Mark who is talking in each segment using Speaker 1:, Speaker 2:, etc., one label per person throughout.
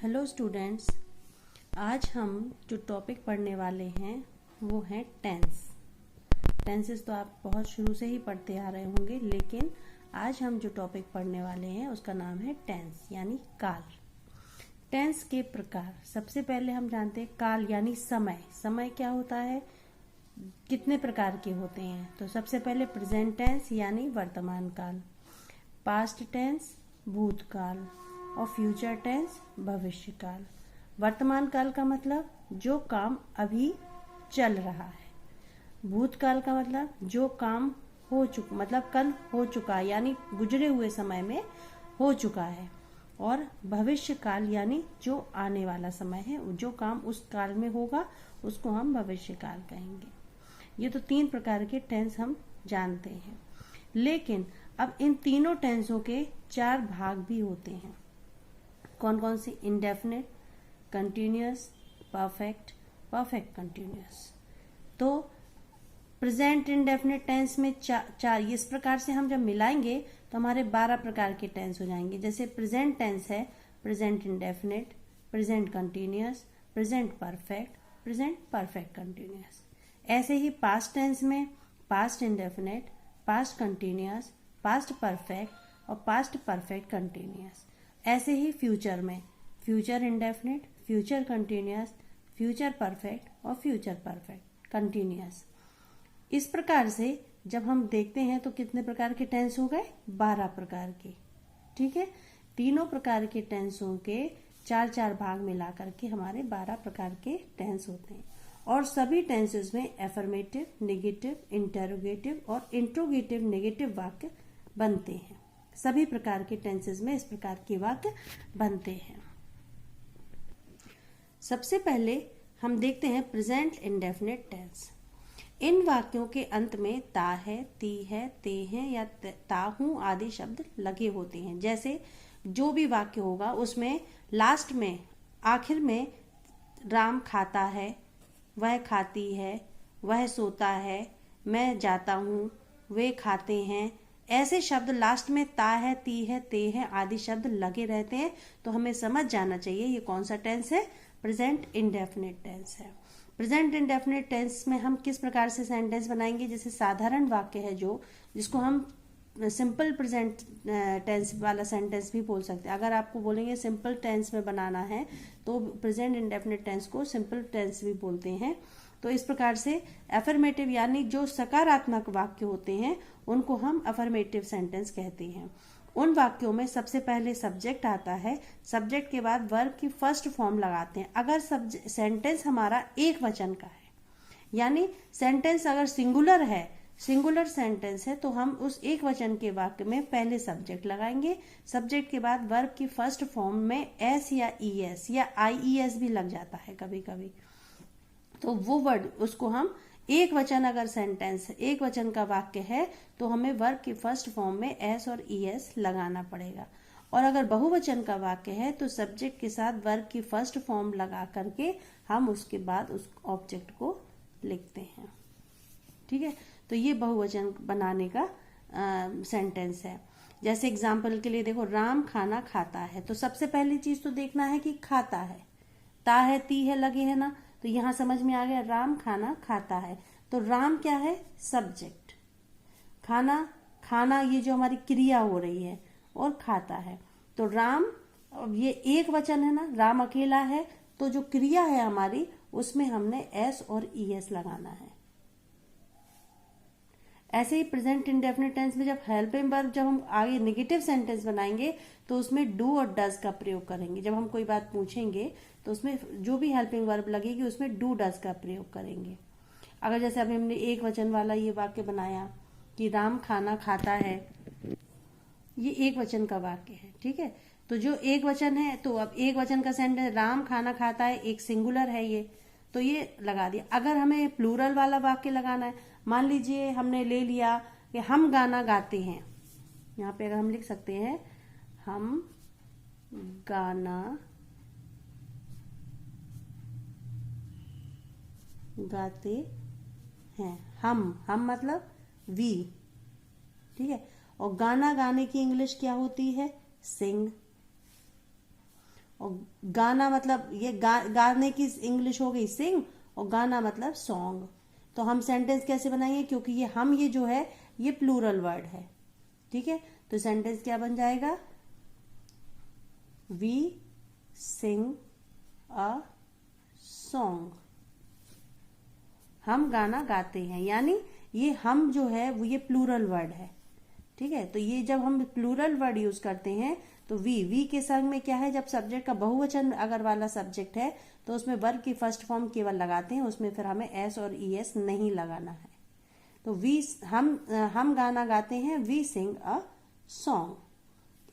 Speaker 1: Hello students, आज हम जो टॉपिक पढ़ने वाले हैं वो है टेंस। टेंसेस तो आप बहुत शुरू से ही पढ़ते आ रहे होंगे, लेकिन आज हम जो टॉपिक पढ़ने वाले हैं उसका नाम है टेंस यानी काल। टेंस के प्रकार, सबसे पहले हम जानते हैं काल यानी समय। समय क्या होता है, कितने प्रकार के होते हैं? तो सबसे पहले प्रेजेंट टेंस यानी वर्तमान काल, पास्ट टेंस भूतकाल और फ्यूचर टेंस भविष्य काल। वर्तमान काल का मतलब जो काम अभी चल रहा है, भूतकाल का मतलब जो काम हो चुका, मतलब कल हो चुका यानी गुजरे हुए समय में हो चुका है, और भविष्य काल यानी जो आने वाला समय है, जो काम उस काल में होगा उसको हम भविष्य काल कहेंगे। ये तो 3 प्रकार के टेंस हम जानते हैं, लेकिन अब इन तीनों टेंसों के 4 भाग भी होते हैं। कौन कौन से? Indefinite, continuous, perfect, perfect continuous. तो प्रेजेंट इंडेफिनिट टेंस में चार इस प्रकार से हम जब मिलाएंगे तो हमारे 12 प्रकार के टेंस हो जाएंगे। जैसे प्रेजेंट टेंस है present indefinite, present continuous, present perfect, present perfect continuous. ऐसे ही पास्ट टेंस में past indefinite, past continuous, past perfect और पास्ट परफेक्ट कंटिन्यूअस। ऐसे ही फ्यूचर में future indefinite, future continuous, future perfect और फ्यूचर परफेक्ट कंटिन्यूअस। इस प्रकार से जब हम देखते हैं तो कितने प्रकार के टेंस हो गए? 12 प्रकार के। ठीक है, तीनों प्रकार के टेंसों के 4 भाग मिला करके हमारे 12 प्रकार के टेंस होते हैं, और सभी टेंसेस में एफर्मेटिव, नेगेटिव, इंटेरोगेटिव और इंट्रोगेटिव नेगेटिव वाक्य बनते हैं। सभी प्रकार के टेंसेस में इस प्रकार के वाक्य बनते हैं। सबसे पहले हम देखते हैं प्रेजेंट इंडेफिनिट टेंस। इन वाक्यों के अंत में ता है, ती है, ते हैं या ता हूं आदि शब्द लगे होते हैं। जैसे जो भी वाक्य होगा उसमें लास्ट में, आखिर में राम खाता है, वह खाती है, वह सोता है, मैं जाता हूं, वे खाते हैं, ऐसे शब्द लास्ट में ता है, ती है, ते है आदि शब्द लगे रहते हैं। तो हमें समझ जाना चाहिए ये कौन सा टेंस है, प्रेजेंट इंडेफिनिट टेंस है। प्रेजेंट इंडेफिनिट टेंस में हम किस प्रकार से सेंटेंस बनाएंगे? जैसे साधारण वाक्य है जो, जिसको हम सिंपल प्रेजेंट टेंस वाला सेंटेंस भी बोल सकते हैं। अगर आपको बोलेंगे सिंपल टेंस में बनाना है तो प्रेजेंट इंडेफिनिट टेंस को सिंपल टेंस भी बोलते हैं। तो इस प्रकार से एफर्मेटिव यानी जो सकारात्मक वाक्य होते हैं उनको हम अफर्मेटिव सेंटेंस कहते हैं। उन वाक्यों में सबसे पहले सब्जेक्ट आता है, सब्जेक्ट के बाद वर्ब की फर्स्ट फॉर्म लगाते हैं। अगर सेंटेंस हमारा एक वचन का है, यानी सेंटेंस अगर सिंगुलर है, सिंगुलर सेंटेंस है, तो हम उस एक वचन के वाक्य में पहले सब्जेक्ट लगाएंगे। सब्जेक्ट के बाद वर्ब की फर्स्ट फॉर्म में एस या ईएस या आईईएस भी लग जाता है कभी कभी। तो वो वर्ड, उसको हम एक वचन, अगर सेंटेंस एक वचन का वाक्य है तो हमें वर्ब की फर्स्ट फॉर्म में एस और ईएस लगाना पड़ेगा। और अगर बहुवचन का वाक्य है तो सब्जेक्ट के साथ वर्ब की फर्स्ट फॉर्म लगा करके हम उसके बाद उस ऑब्जेक्ट को लिखते हैं। ठीक है, तो ये बहुवचन बनाने का सेंटेंस है। जैसे एग्जाम्पल के लिए देखो, राम खाना खाता है, तो सबसे पहली चीज तो देखना है कि खाता है, ता है, ती है लगे है ना, तो यहां समझ में आ गया राम खाना खाता है। तो राम क्या है? सब्जेक्ट। खाना, खाना ये जो हमारी क्रिया हो रही है, और खाता है तो राम, ये एक वचन है ना, राम अकेला है, तो जो क्रिया है हमारी उसमें हमने एस और ईएस लगाना है। ऐसे ही प्रेजेंट इंडेफिनिट टेंस में जब हेल्पिंग वर्ब, जब हम आगे नेगेटिव सेंटेंस बनाएंगे तो उसमें डू और डज का प्रयोग करेंगे। जब हम कोई बात पूछेंगे तो उसमें जो भी हेल्पिंग वर्ब लगेगी उसमें डू डज का प्रयोग करेंगे। अगर जैसे अभी हमने एक वचन वाला ये वाक्य बनाया कि राम खाना खाता है, ये एक वचन का वाक्य है। ठीक है, तो जो एक वचन है, तो अब एक वचन का सेंटेंस राम खाना खाता है, एक सिंगुलर है ये, तो ये लगा दिया। अगर हमें प्लूरल वाला वाक्य लगाना है, मान लीजिए हमने ले लिया कि हम गाना गाते हैं, यहाँ पे अगर हम लिख सकते हैं हम गाना गाते हैं। हम मतलब वी। ठीक है, और गाना गाने की इंग्लिश क्या होती है? सिंग। और गाना मतलब ये गाने की इंग्लिश हो गई सिंग, और गाना मतलब सॉन्ग। तो हम सेंटेंस कैसे बनाएंगे, क्योंकि ये जो है ये प्लूरल वर्ड है, ठीक है। तो सेंटेंस क्या बन जाएगा, वी सिंग अ सॉन्ग, हम गाना गाते हैं, यानी ये हम जो है वो ये प्लूरल वर्ड है, ठीक है। तो ये जब हम प्लूरल वर्ड यूज करते हैं तो वी के संग में क्या है, जब सब्जेक्ट का बहुवचन अगर वाला सब्जेक्ट है तो उसमें वर्ब की फर्स्ट फॉर्म केवल लगाते हैं, उसमें फिर हमें एस और ईएस नहीं लगाना है। तो हम गाना गाते हैं, वी सिंग अ सॉन्ग,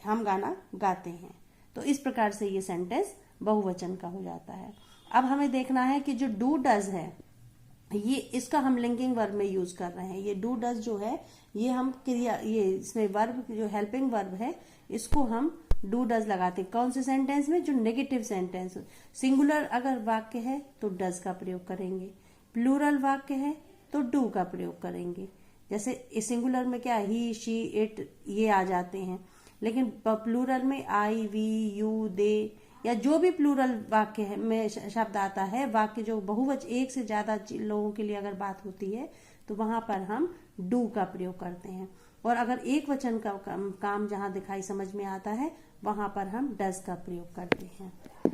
Speaker 1: हम गाना गाते हैं। तो इस प्रकार से ये सेंटेंस बहुवचन का हो जाता है। अब हमें देखना है कि जो डू डज है ये इसका हम लिंकिंग वर्ब में यूज कर रहे हैं। ये डू डज जो है ये हम क्रिया, ये इसमें वर्ब जो हेल्पिंग वर्ब है इसको हम डू डज लगाते हैं। कौन से सेंटेंस में, जो नेगेटिव सेंटेंस, सिंगुलर अगर वाक्य है तो डज का प्रयोग करेंगे, प्लूरल वाक्य है तो डू का प्रयोग करेंगे। जैसे सिंगुलर में क्या, ही शी इट ये आ जाते हैं, लेकिन प्लूरल में आई वी यू दे या जो भी प्लूरल वाक्य है में शब्द आता है, वाक्य जो बहुवचन एक से ज्यादा लोगों के लिए अगर बात होती है तो वहां पर हम डू का प्रयोग करते हैं। और अगर एक वचन का काम जहां दिखाई समझ में आता है वहां पर हम डज का प्रयोग करते हैं,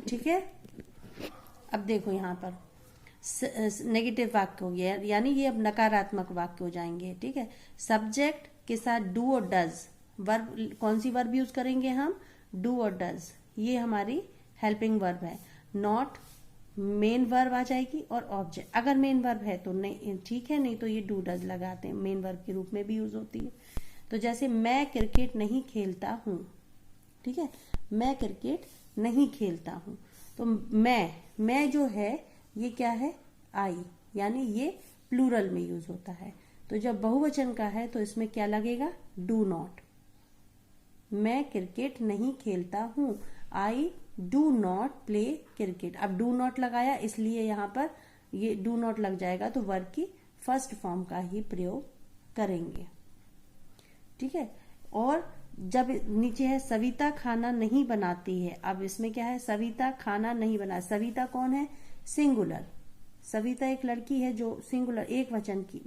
Speaker 1: ठीक है। अब देखो यहाँ पर नेगेटिव वाक्य हो गया, यानी ये अब नकारात्मक वाक्य हो जाएंगे, ठीक है। सब्जेक्ट के साथ डू और डज, वर्ब कौन सी वर्ब यूज करेंगे हम, डू और डज, ये हमारी हेल्पिंग वर्ब है। नॉट मेन वर्ब आ जाएगी और ऑब्जेक्ट, अगर मेन वर्ब है तो नहीं, ठीक है, नहीं तो ये डू डज लगाते हैं, मेन वर्ब के रूप में भी यूज होती है। तो जैसे मैं क्रिकेट नहीं खेलता हूं, ठीक है, मैं क्रिकेट नहीं खेलता हूं, तो मैं जो है ये क्या है, आई, यानी ये प्लूरल में यूज होता है। तो जब बहुवचन का है तो इसमें क्या लगेगा, डू नॉट, मैं क्रिकेट नहीं खेलता हूं, I do not play cricket. अब डू नॉट लगाया इसलिए यहां पर ये डू नॉट लग जाएगा, तो वर्ब की फर्स्ट फॉर्म का ही प्रयोग करेंगे, ठीक है। और जब नीचे है सविता खाना नहीं बनाती है, अब इसमें क्या है, सविता खाना नहीं बना, सविता कौन है, सिंगुलर, सविता एक लड़की है जो सिंगुलर एक वचन की,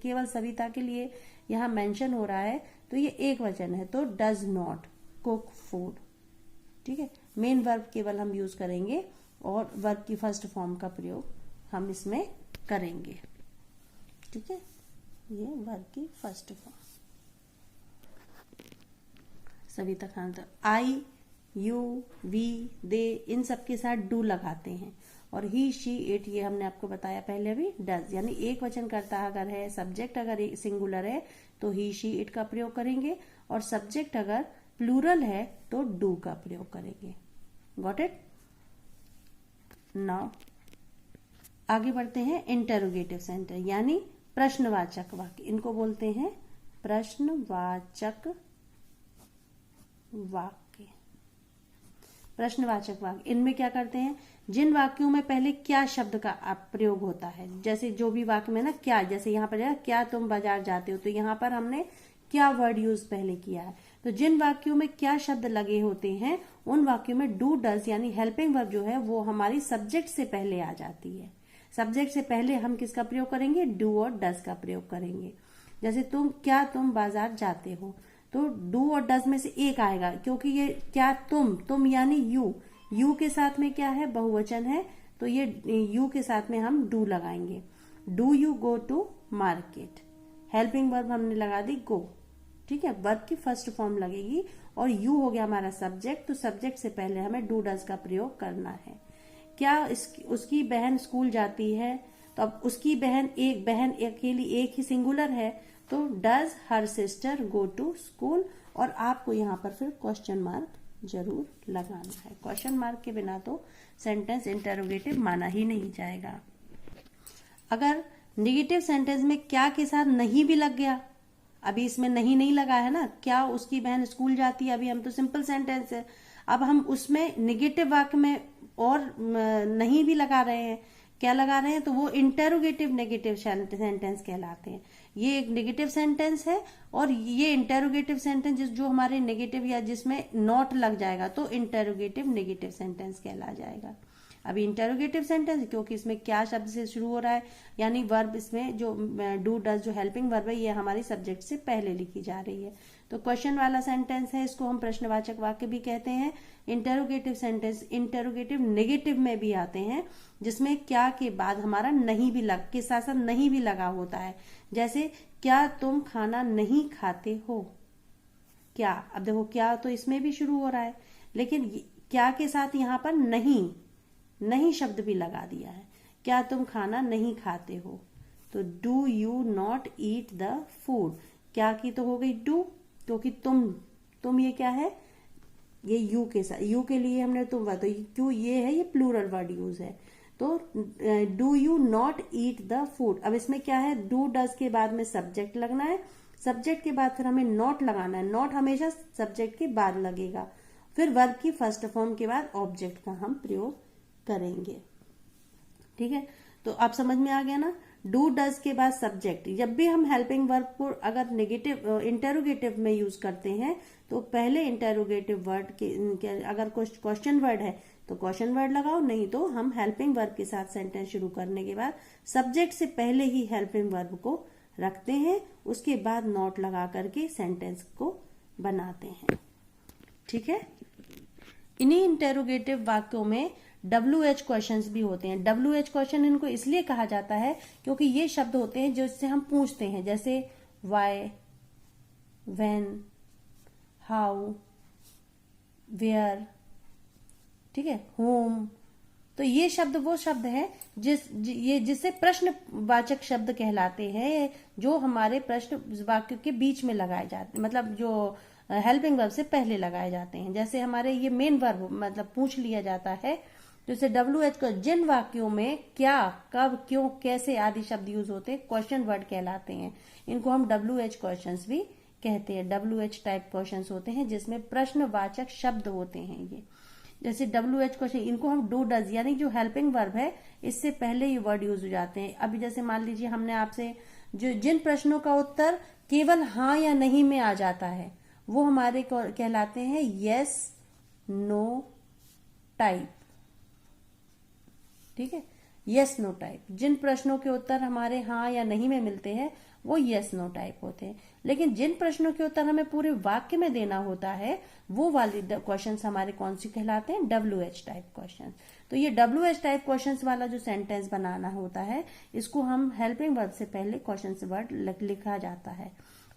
Speaker 1: केवल सविता के लिए यहाँ मेंशन हो रहा है, तो ये एक वचन है, तो डज नॉट कुक फूड, ठीक है। मेन वर्ब केवल हम यूज करेंगे और वर्ब की फर्स्ट फॉर्म का प्रयोग हम इसमें करेंगे, ठीक है। ये वर्ब की first form, Savita Khan, I you we they इन सब के साथ डू लगाते हैं। और ही शी इट ये हमने आपको बताया पहले अभी, डज, यानी एक वचन करता अगर है, सब्जेक्ट अगर सिंगुलर है तो ही शी इट का प्रयोग करेंगे, और सब्जेक्ट अगर प्लूरल है तो डू का प्रयोग करेंगे। Got it. नाउ आगे बढ़ते हैं इंटरोगेटिव सेंटेंस, यानी प्रश्नवाचक वाक्य, इनको बोलते हैं प्रश्नवाचक वाक्य। प्रश्नवाचक वाक्य इनमें क्या करते हैं, जिन वाक्यों में पहले क्या शब्द का प्रयोग होता है, जैसे जो भी वाक्य में ना क्या, जैसे यहाँ पर क्या तुम बाजार जाते हो, तो यहाँ पर हमने क्या वर्ड यूज पहले किया है। तो जिन वाक्यों में क्या शब्द लगे होते हैं उन वाक्यों में डू डज यानी हेल्पिंग वर्ब जो है वो हमारी सब्जेक्ट से पहले आ जाती है। सब्जेक्ट से पहले हम किसका प्रयोग करेंगे, डू और डज का प्रयोग करेंगे। जैसे तुम बाजार जाते हो, तो डू और डज में से एक आएगा, क्योंकि ये क्या तुम यानी यू के साथ में क्या है, बहुवचन है, तो ये यू के साथ में हम डू लगाएंगे। Do you go to market, helping verb हमने लगा दी गो, ठीक है, वर्ब की फर्स्ट फॉर्म लगेगी और यू हो गया हमारा सब्जेक्ट, तो सब्जेक्ट से पहले हमें डू डज का प्रयोग करना है। क्या उसकी बहन स्कूल जाती है, तो अब उसकी बहन अकेली एक ही सिंगुलर है, तो does her sister go to school, और आपको यहाँ पर फिर क्वेश्चन मार्क जरूर लगाना है। क्वेश्चन मार्क के बिना तो सेंटेंस इंटरोगेटिव माना ही नहीं जाएगा। अगर नेगेटिव सेंटेंस में क्या के साथ नहीं भी लग गया, अभी इसमें नहीं लगा है ना, क्या उसकी बहन स्कूल जाती है, अभी हम तो सिंपल सेंटेंस है, अब हम उसमें नेगेटिव वाक्य में और नहीं भी लगा रहे हैं, क्या लगा रहे हैं, तो वो इंटरोगेटिव नेगेटिव सेंटेंस कहलाते हैं। ये एक नेगेटिव सेंटेंस है, और ये इंटेरोगेटिव सेंटेंस जो हमारे नेगेटिव या जिसमें नॉट लग जाएगा तो इंटेरोगेटिव नेगेटिव सेंटेंस कहला जाएगा। अभी इंटेरोगेटिव सेंटेंस क्योंकि इसमें क्या शब्द से शुरू हो रहा है, यानी वर्ब इसमें जो डू डज जो हेल्पिंग वर्ब है ये हमारी सब्जेक्ट से पहले लिखी जा रही है। तो क्वेश्चन वाला सेंटेंस है, इसको हम प्रश्नवाचक वाक्य भी कहते हैं। इंटेरोगेटिव सेंटेंस इंटेरोगेटिव नेगेटिव में भी आते हैं, जिसमें क्या के बाद हमारा नहीं भी लग के साथ साथ नहीं भी लगा होता है। जैसे क्या तुम खाना नहीं खाते हो, क्या, अब देखो क्या तो इसमें भी शुरू हो रहा है, लेकिन क्या के साथ यहाँ पर नहीं शब्द भी लगा दिया है। क्या तुम खाना नहीं खाते हो, तो do you not eat the food, क्या की तो हो गई डू, क्योंकि तुम ये क्या है, ये यू के साथ, यू के लिए हमने तुम, तो क्यों ये है, ये प्लूरल वर्ड यूज है। तो do you not eat the food, अब इसमें क्या है, डू डज के बाद में सब्जेक्ट लगना है, सब्जेक्ट के बाद फिर हमें नॉट लगाना है, नॉट हमेशा सब्जेक्ट के बाद लगेगा, फिर वर्ब की फर्स्ट फॉर्म के बाद ऑब्जेक्ट का हम प्रयोग करेंगे। ठीक है, तो आप समझ में आ गया ना। डू डज के बाद सब्जेक्ट, जब भी हम हेल्पिंग वर्ब को अगर नेगेटिव इंटेरोगेटिव में यूज करते हैं तो पहले इंटेरोगेटिव वर्ड के अगर क्वेश्चन वर्ड है तो क्वेश्चन वर्ड लगाओ, नहीं तो हम हेल्पिंग वर्ब के साथ सेंटेंस शुरू करने के बाद सब्जेक्ट से पहले ही हेल्पिंग वर्ब को रखते हैं, उसके बाद नॉट लगा करके सेंटेंस को बनाते हैं। ठीक है, इन्हीं इंटेरोगेटिव वाक्यों में WH क्वेश्चंस भी होते हैं। WH क्वेश्चन इनको इसलिए कहा जाता है क्योंकि ये शब्द होते हैं जो इससे हम पूछते हैं, जैसे वाई, व्हेन, हाउ, वेयर, ठीक है, होम। तो ये शब्द वो शब्द है जिससे प्रश्नवाचक शब्द कहलाते हैं, जो हमारे प्रश्न वाक्य के बीच में लगाए जाते हैं, मतलब जो हेल्पिंग वर्ब से पहले लगाए जाते हैं। जैसे हमारे ये मेन वर्ब मतलब पूछ लिया जाता है, जैसे WH को जिन वाक्यों में क्या, कब, क्यों, कैसे आदि शब्द यूज होते हैं क्वेश्चन वर्ड कहलाते हैं। इनको हम WH क्वेश्चंस भी कहते हैं। WH टाइप क्वेश्चंस होते हैं जिसमें प्रश्नवाचक शब्द होते हैं। ये जैसे WH क्वेश्चन, इनको हम डू डज यानी जो हेल्पिंग वर्ब है इससे पहले ये वर्ड यूज हो जाते हैं। अभी जैसे मान लीजिए हमने आपसे जिन प्रश्नों का उत्तर केवल हाँ या नहीं में आ जाता है वो हमारे कहलाते हैं यस नो टाइप। ठीक है, यस नो टाइप, जिन प्रश्नों के उत्तर हमारे हाँ या नहीं में मिलते हैं वो यस नो टाइप होते हैं। लेकिन जिन प्रश्नों के उत्तर हमें पूरे वाक्य में देना होता है वो वाले क्वेश्चंस हमारे कौन से कहलाते हैं, WH टाइप क्वेश्चन। तो ये WH टाइप क्वेश्चंस वाला जो सेंटेंस बनाना होता है इसको हम हेल्पिंग वर्ब से पहले क्वेश्चन वर्ड लिखा जाता है,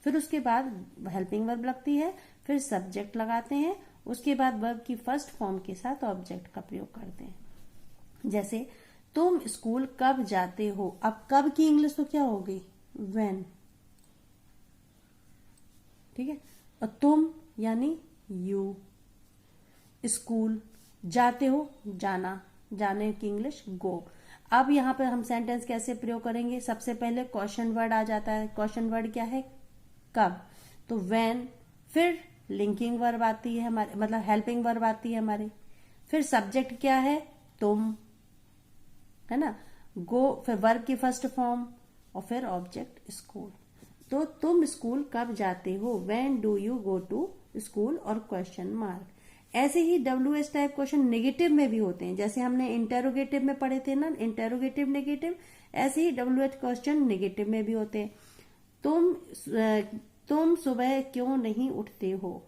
Speaker 1: फिर उसके बाद हेल्पिंग वर्ब लगती है, फिर सब्जेक्ट लगाते हैं, उसके बाद वर्ब की फर्स्ट फॉर्म के साथ ऑब्जेक्ट का प्रयोग करते हैं। जैसे तुम स्कूल कब जाते हो, अब कब की इंग्लिश तो क्या हो गई, व्हेन। ठीक है, और तुम यानी यू, स्कूल, जाते हो जाना, जाने की इंग्लिश गो। अब यहाँ पर हम सेंटेंस कैसे प्रयोग करेंगे, सबसे पहले क्वेश्चन वर्ड आ जाता है। क्वेश्चन वर्ड क्या है, कब, तो व्हेन, फिर लिंकिंग वर्ब आती है हमारे, मतलब हेल्पिंग वर्ब आती है हमारे, फिर सब्जेक्ट क्या है, तुम, है ना, गो, फिर वर्ब की फर्स्ट फॉर्म और फिर ऑब्जेक्ट स्कूल। तो तुम स्कूल कब जाते हो, when do you go to school, और क्वेश्चन मार्क। ऐसे ही WH टाइप क्वेश्चन नेगेटिव में भी होते हैं, जैसे हमने इंटेरोगेटिव में पढ़े थे ना, इंटेरोगेटिव नेगेटिव, ऐसे ही WH क्वेश्चन नेगेटिव में भी होते हैं। तुम सुबह क्यों नहीं उठते हो,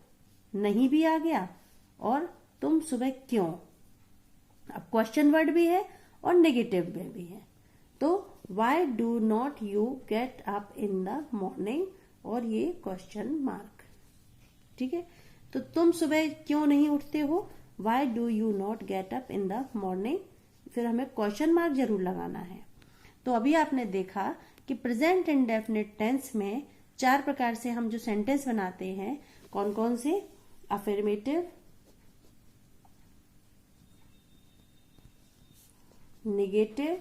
Speaker 1: नहीं भी आ गया, और तुम सुबह क्यों, अब क्वेश्चन वर्ड भी है और नेगेटिव में भी है। तो why do not you get up in the morning, और ये क्वेश्चन मार्क। ठीक है, तो तुम सुबह क्यों नहीं उठते हो, why do you not get up in the morning, फिर हमें क्वेश्चन मार्क जरूर लगाना है। तो अभी आपने देखा कि प्रेजेंट इंडेफिनिट टेंस में 4 प्रकार से हम जो सेंटेंस बनाते हैं, कौन कौन से, अफर्मेटिव, नेगेटिव,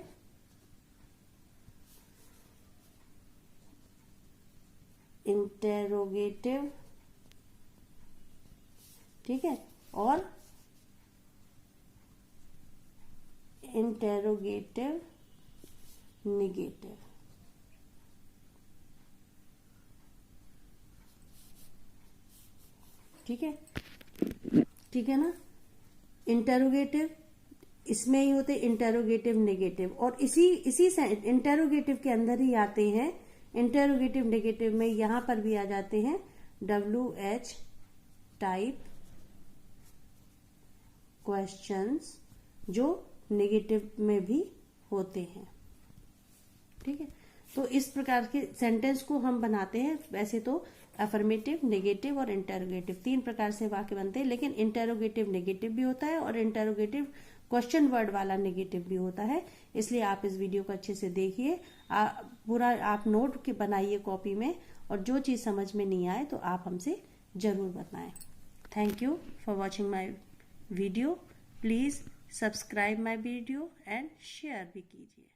Speaker 1: इंटेरोगेटिव, ठीक है, और इंटेरोगेटिव नेगेटिव। ठीक है, ठीक है ना। इंटेरोगेटिव इसमें ही होते इंटेरोगेटिव नेगेटिव, और इसी इंटेरोगेटिव के अंदर ही आते हैं, इंटेरोगेटिव नेगेटिव में यहां पर भी आ जाते हैं WH टाइप क्वेश्चंस जो नेगेटिव में भी होते हैं। ठीक है, तो इस प्रकार के सेंटेंस को हम बनाते हैं। वैसे तो अफर्मेटिव, नेगेटिव और इंटेरोगेटिव 3 प्रकार से वाक्य बनते हैं, लेकिन इंटेरोगेटिव नेगेटिव भी होता है और इंटेरोगेटिव क्वेश्चन वर्ड वाला नेगेटिव भी होता है। इसलिए आप इस वीडियो को अच्छे से देखिए, पूरा आप नोट के बनाइए कॉपी में, और जो चीज समझ में नहीं आए तो आप हमसे जरूर बताएं। Thank you for watching my video. Please subscribe my video and share भी कीजिए।